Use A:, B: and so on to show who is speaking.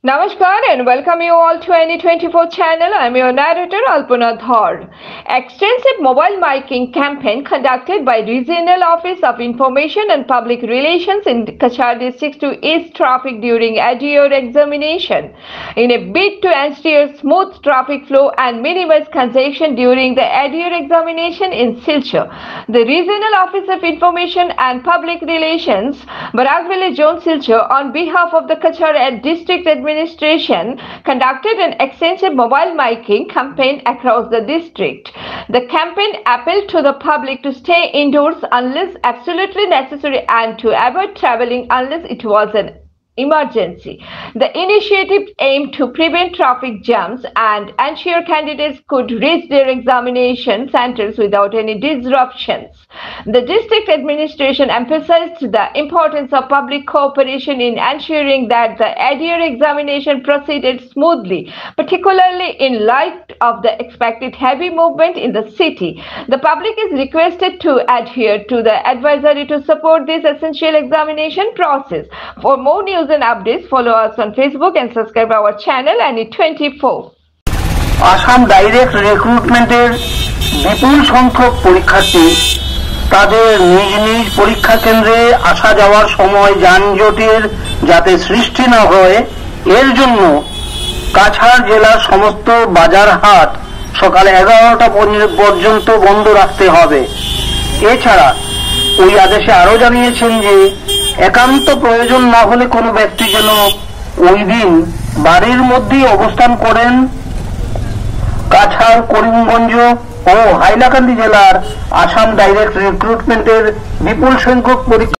A: Namaskar and welcome you all to Any24 channel. I am your narrator Alpana Dhar. Extensive mobile miking campaign conducted by Regional Office of Information and Public Relations in Cachar district to ease traffic during ADIOR examination in a bid to ensure smooth traffic flow and minimize congestion during the ADIOR examination in Silchar. The Regional Office of Information and Public Relations, Barakville Zone Silchar, on behalf of the Cachar District Administration conducted an extensive mobile miking campaign across the district. The campaign appealed to the public to stay indoors unless absolutely necessary and to avoid traveling unless it was an emergency. The initiative aimed to prevent traffic jams and ensure candidates could reach their examination centers without any disruptions. The district administration emphasized the importance of public cooperation in ensuring that the ADIOR examination proceeded smoothly, particularly in light of the expected heavy movement in the city. The public is requested to adhere to the advisory to support this essential examination process. For more news and updates, follow us on Facebook and subscribe our channel Any24.
B: Assam direct রিক্রুটমেন্টের বিপুল সংখ্যক পরীক্ষার্থী তাদের নিজ নিজ পরীক্ষা কেন্দ্রে আসা যাওয়ার সময় যানজটের যাতে সৃষ্টি না হয় এর জন্য কাছাড় জেলার সমস্ত বাজার হাট সকাল 11টা পর্যন্ত বন্ধ রাখতে হবে। এছাড়া ওই আদেশে আরো জানিয়েছেন যে একান্ত প্রয়োজন না হলে কোনো ব্যক্তি যেন ওই দিন বাড়ির মধ্যেই অবস্থান করেন। কাছাড়, করিমগঞ্জ ও হাইলাকান্দি জেলার আসাম ডাইরেক্ট রিক্রুটমেন্টের বিপুল সংখ্যক